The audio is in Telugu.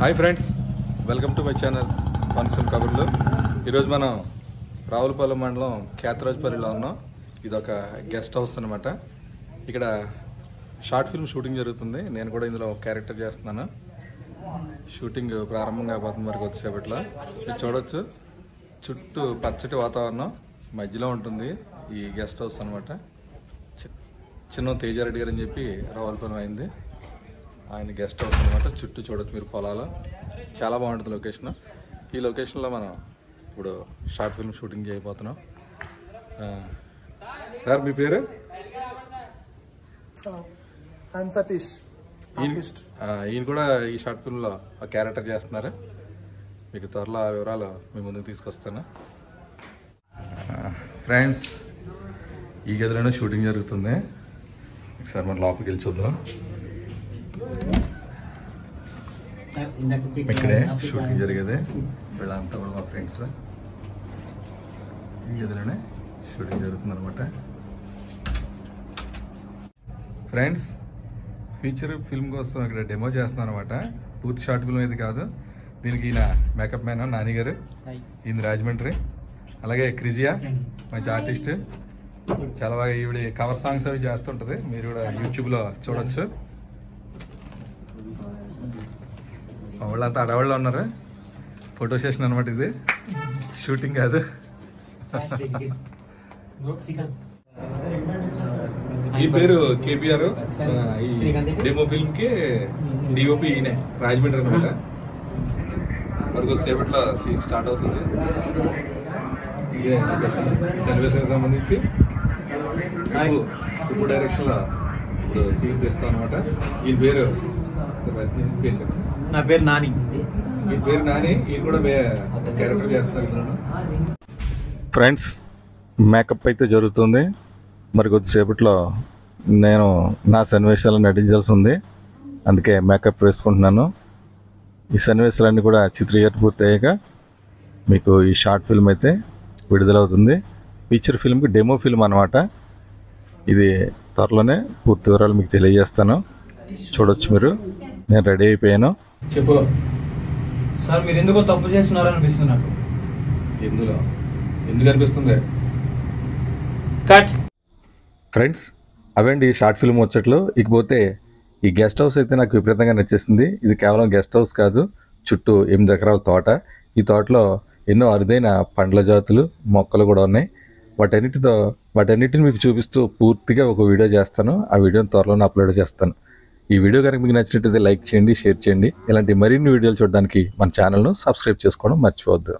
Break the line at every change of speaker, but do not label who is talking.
Hi friends, welcome to my channel Konaseema కబుర్లు. ఈరోజు మనం రావులపాలెం మండలం కేతరాజుపల్లిలో ఉన్నాం. ఇదొక గెస్ట్ హౌస్ అనమాట. ఇక్కడ షార్ట్ ఫిల్మ్ షూటింగ్ జరుగుతుంది. నేను కూడా ఇందులో క్యారెక్టర్ చేస్తున్నాను. షూటింగ్ ప్రారంభంగా పోతుంది మరి కొద్దిసేపట్లో. ఇది చూడొచ్చు, చుట్టూ పచ్చటి వాతావరణం మధ్యలో ఉంటుంది ఈ గెస్ట్ హౌస్ అనమాట. చిన్న తేజారెడ్డి గారు అని చెప్పి రావులపాలెం అయింది ఆయన గెస్ట్ హౌస్ అనమాట. చుట్టూ చూడొచ్చు మీరు పొలాలు, చాలా బాగుంటుంది లొకేషన్. ఈ లొకేషన్లో మనం ఇప్పుడు షార్ట్ ఫిల్మ్ షూటింగ్ చేయబోతున్నాం. సార్ మీ పేరు?
సతీష్.
ఈయన కూడా ఈ షార్ట్ ఫిల్మ్లో క్యారెక్టర్ చేస్తున్నారు. మీకు త్వరలో ఆ వివరాలు మీ ముందుకు తీసుకొస్తాను. ఫ్రెండ్స్, ఈ గదిలోనే షూటింగ్ జరుగుతుంది. ఒకసారి మనం లోపలికి వెళ్ళి చూద్దాం. ఇక్కడే షూటింగ్ జరిగేది. వీళ్ళంతా కూడా మా ఫ్రెండ్స్. ఈ గదిలోనే షూటింగ్ జరుగుతుంది అనమాట. ఫ్రెండ్స్, ఫీచర్ ఫిల్మ్ కోసం ఇక్కడ డెమో చేస్తున్నాను అనమాట. పూర్తి షార్ట్ ఫిల్మ్ అయితే కాదు. దీనికి ఈయన మేకప్ మ్యాన్ నాని గారు, ఈయన రాజమండ్రి. అలాగే క్రిజియా మంచి ఆర్టిస్ట్, చాలా బాగా ఈవిడ కవర్ సాంగ్స్ అవి చేస్తుంటది. మీరు కూడా యూట్యూబ్లో చూడొచ్చు. వాళ్ళంతా అడవాళ్ళు ఉన్నారు. ఫోటో సెషన్ అనమాట. ఇది షూటింగ్ కాదు. ఈ పేరు కేపీఆర్. ఈ డెమో ఫిల్మ్ కి డిఓపి ఈయనే, రాజమండ్రి అనమాట. మరి కొద్దిసేపట్లో సీన్ స్టార్ట్ అవుతుంది. ఇదే లొకేషన్ సన్నివేశానికి సంబంధించి సుబ్బు డైరెక్షన్ లో ఇప్పుడు సీన్ తెస్తాం అనమాట. ఈ పేరు
నా పేరు నాని.
ఈ పేరు నాని. ఈయన కూడా క్యారెక్టర్ చేస్తున్నారు. ఫ్రెండ్స్, మేకప్ అయితే జరుగుతుంది. మరి కొద్దిసేపట్లో నేను నా సన్నివేశాలు నటించాల్సి ఉంది. అందుకే మేకప్ వేసుకుంటున్నాను. ఈ సన్నివేశాలన్నీ కూడా చిత్రీకరణ పూర్తయ్యాక మీకు ఈ షార్ట్ ఫిల్మ్ అయితే విడుదలవుతుంది. ఫీచర్ ఫిల్మ్కి డెమో ఫిల్మ్ అనమాట. ఇది త్వరలోనే పూర్తి వివరాలు మీకు తెలియజేస్తాను. చూడొచ్చు మీరు. నేను రెడీ అయిపోయాను.
చెప్పు సార్, మీరు ఎందుకో తప్పు చేస్తున్నారు అనిపిస్తుంది నాకు.
ఎందుకు అనిపిస్తుంది?
కట్.
ఫ్రెండ్స్, అవండి షార్ట్ ఫిల్మ్ వచ్చేట్లు. ఇకపోతే ఈ గెస్ట్ హౌస్ అయితే నాకు విపరీతంగా నచ్చేసింది. ఇది కేవలం గెస్ట్ హౌస్ కాదు, చుట్టూ 8 ఎకరాల తోట. ఈ తోటలో ఎన్నో అరుదైన పండ్ల జాతులు, మొక్కలు కూడా ఉన్నాయి. వాటన్నిటిని మీకు చూపిస్తూ పూర్తిగా ఒక వీడియో చేస్తాను. ఆ వీడియోని త్వరలోనే అప్లోడ్ చేస్తాను. ఈ వీడియో కనుక మీకు నచ్చినట్టయితే లైక్ చేయండి, షేర్ చేయండి. ఇలాంటి మరిన్ని వీడియోలు చూడడానికి మన ఛానల్ను సబ్స్క్రైబ్ చేసుకోవడం మర్చిపోవద్దు.